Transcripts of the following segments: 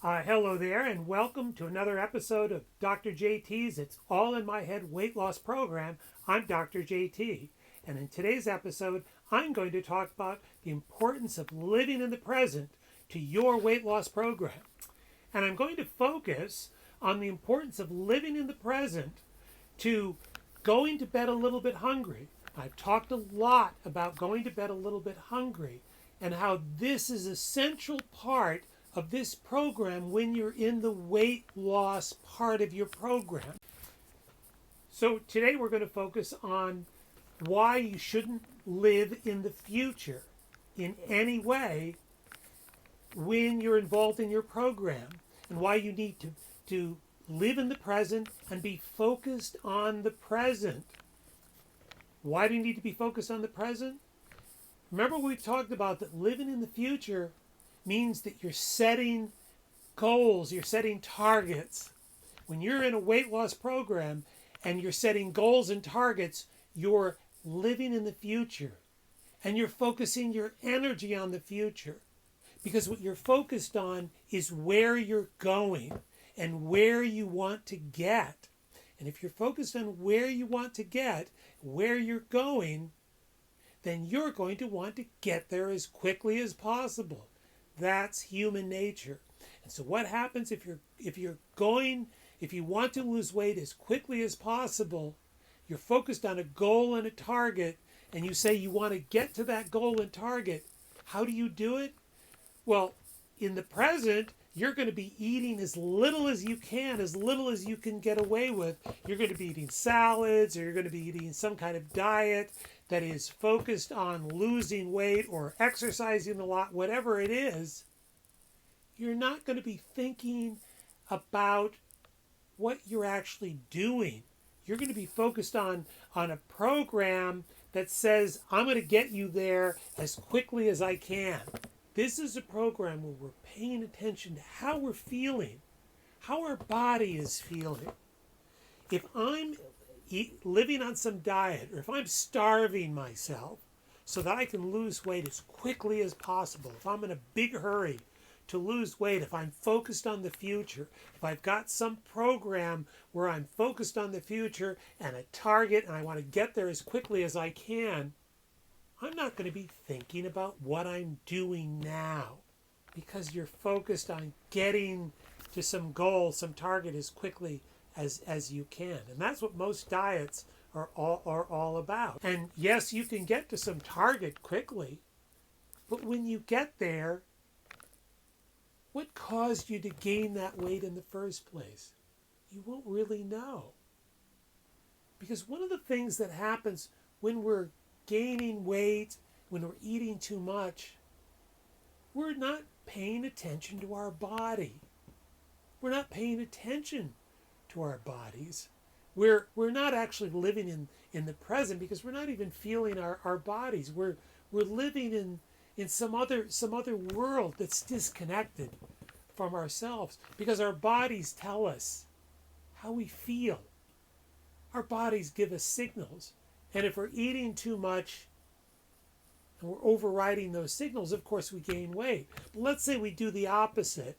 Hello there, and welcome to another episode of Dr. JT's It's All in My Head Weight Loss Program. I'm Dr. JT, and in today's episode, I'm going to talk about the importance of living in the present to your weight loss program. And I'm going to focus on the importance of living in the present to going to bed a little bit hungry. I've talked a lot about going to bed a little bit hungry and how this is a central part of this program when you're in the weight loss part of your program. So today we're going to focus on why you shouldn't live in the future in any way when you're involved in your program, and why you need to live in the present and be focused on the present. Why do you need to be focused on the present? Remember, we talked about that living in the future means that you're setting goals, you're setting targets. When you're in a weight loss program and you're setting goals and targets, you're living in the future and you're focusing your energy on the future, because what you're focused on is where you're going and where you want to get. And if you're focused on where you want to get, where you're going, then you're going to want to get there as quickly as possible. That's human nature. And so what happens if you want to lose weight as quickly as possible, you're focused on a goal and a target, and you say you want to get to that goal and target. How do you do it? Well, in the present, you're going to be eating as little as you can get away with. You're going to be eating salads, or you're going to be eating some kind of diet that is focused on losing weight or exercising a lot, whatever it is. You're not going to be thinking about what you're actually doing. You're going to be focused on a program that says, I'm going to get you there as quickly as I can. This is a program where we're paying attention to how we're feeling, how our body is feeling. If I'm living on some diet, or if I'm starving myself so that I can lose weight as quickly as possible, if I'm in a big hurry to lose weight, if I'm focused on the future, if I've got some program where I'm focused on the future and a target and I want to get there as quickly as I can, I'm not going to be thinking about what I'm doing now, because you're focused on getting to some goal, some target as quickly as you can. And that's what most diets are all about. And yes, you can get to some target quickly, but when you get there, what caused you to gain that weight in the first place? You won't really know. Because one of the things that happens when we're gaining weight, when we're eating too much, we're not paying attention to our body. We're not paying attention to our bodies. We're not actually living in the present, because we're not even feeling our bodies. We're living in some other world that's disconnected from ourselves, because our bodies tell us how we feel. Our bodies give us signals. And if we're eating too much and we're overriding those signals, of course we gain weight. But let's say we do the opposite,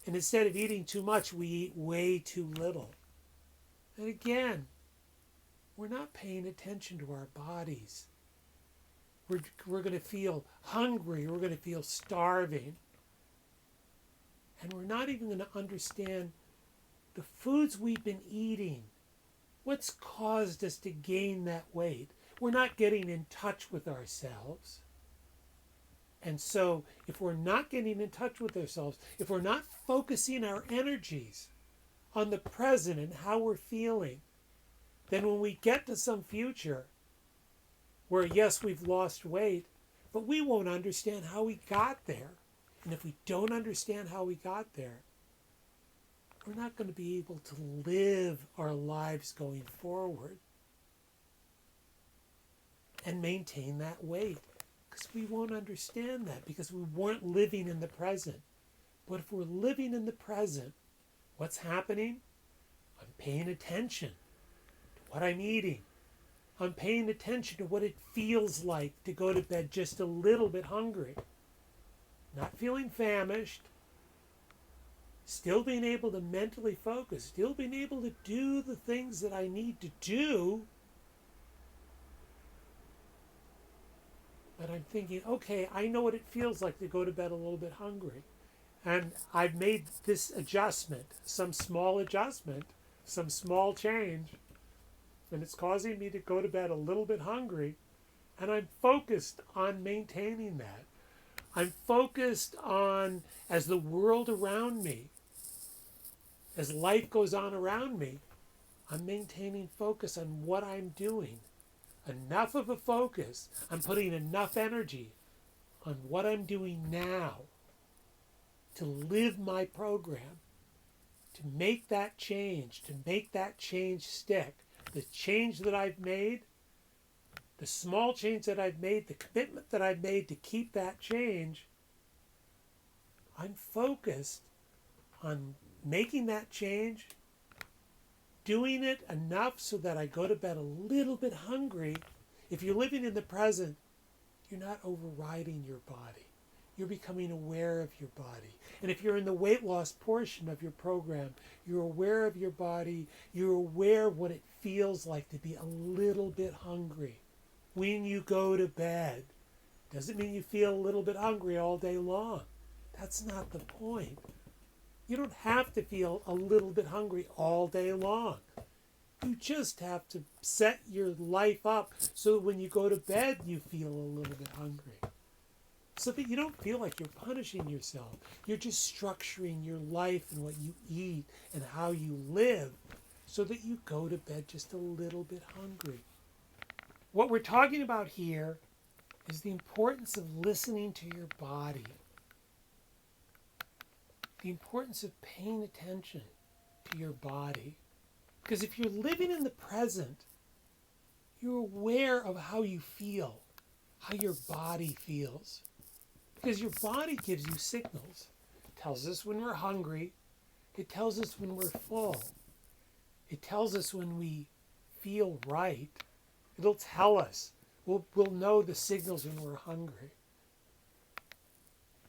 and instead of eating too much, we eat way too little. And again, we're not paying attention to our bodies. We're going to feel hungry, we're going to feel starving. And we're not even going to understand the foods we've been eating. What's caused us to gain that weight? We're not getting in touch with ourselves. And so if we're not getting in touch with ourselves, if we're not focusing our energies on the present and how we're feeling, then when we get to some future where, yes, we've lost weight, but we won't understand how we got there. And if we don't understand how we got there, we're not going to be able to live our lives going forward and maintain that weight, because we won't understand that, because we weren't living in the present. But if we're living in the present, what's happening? I'm paying attention to what I'm eating. I'm paying attention to what it feels like to go to bed just a little bit hungry. Not feeling famished, still being able to mentally focus, still being able to do the things that I need to do. But I'm thinking, okay, I know what it feels like to go to bed a little bit hungry. And I've made this adjustment, some small adjustment, some small change, and it's causing me to go to bed a little bit hungry. And I'm focused on maintaining that. I'm focused on, as the world around me, as life goes on around me, I'm maintaining focus on what I'm doing. Enough of a focus. I'm putting enough energy on what I'm doing now to live my program, to make that change stick. The change that I've made, the small change that I've made, the commitment that I've made to keep that change, I'm focused on making that change, doing it enough so that I go to bed a little bit hungry. If you're living in the present, you're not overriding your body. You're becoming aware of your body. And if you're in the weight loss portion of your program, you're aware of your body. You're aware of what it feels like to be a little bit hungry when you go to bed. Doesn't mean you feel a little bit hungry all day long. That's not the point. You don't have to feel a little bit hungry all day long. You just have to set your life up so that when you go to bed, you feel a little bit hungry. So that you don't feel like you're punishing yourself. You're just structuring your life and what you eat and how you live so that you go to bed just a little bit hungry. What we're talking about here is the importance of listening to your body. The importance of paying attention to your body. Because if you're living in the present, you're aware of how you feel, how your body feels. Because your body gives you signals. It tells us when we're hungry. It tells us when we're full. It tells us when we feel right. It'll tell us. We'll know the signals when we're hungry.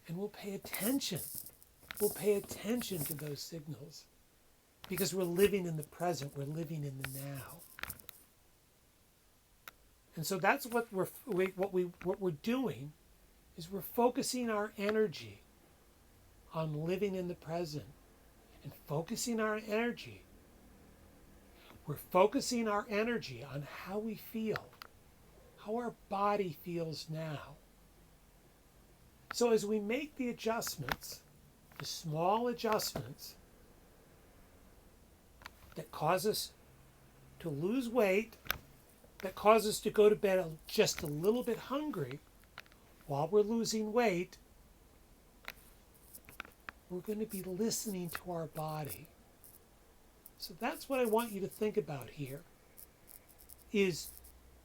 And we'll pay attention. We'll pay attention to those signals. Because we're living in the present. We're living in the now. And so that's what we're doing. Is we're focusing our energy on living in the present and focusing our energy. We're focusing our energy on how we feel, how our body feels now. So as we make the adjustments, the small adjustments that cause us to lose weight, that cause us to go to bed just a little bit hungry, while we're losing weight, we're going to be listening to our body. So that's what I want you to think about here, is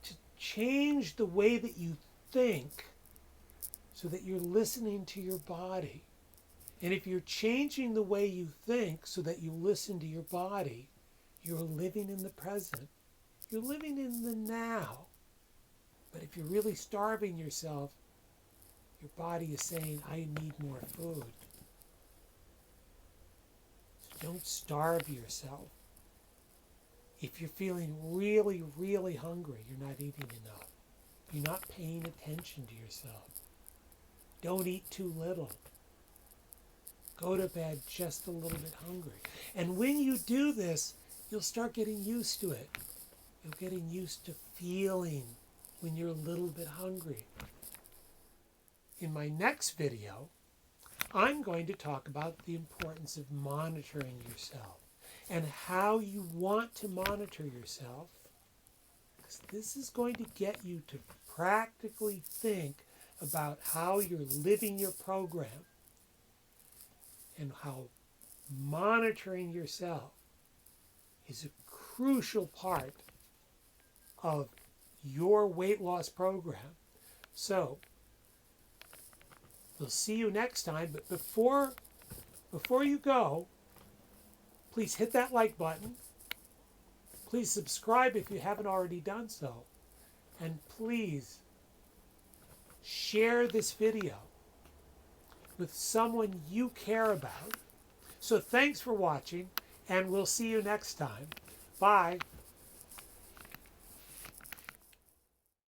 to change the way that you think so that you're listening to your body. And if you're changing the way you think so that you listen to your body, you're living in the present. You're living in the now. But if you're really starving yourself, your body is saying, I need more food. So don't starve yourself. If you're feeling really, really hungry, you're not eating enough. You're not paying attention to yourself. Don't eat too little. Go to bed just a little bit hungry. And when you do this, you'll start getting used to it. You're getting used to feeling when you're a little bit hungry. In my next video, I'm going to talk about the importance of monitoring yourself and how you want to monitor yourself. Because this is going to get you to practically think about how you're living your program and how monitoring yourself is a crucial part of your weight loss program. So, we'll see you next time, but before you go, please hit that like button. Please subscribe if you haven't already done so. And please share this video with someone you care about So thanks for watching, and we'll see you next time. Bye.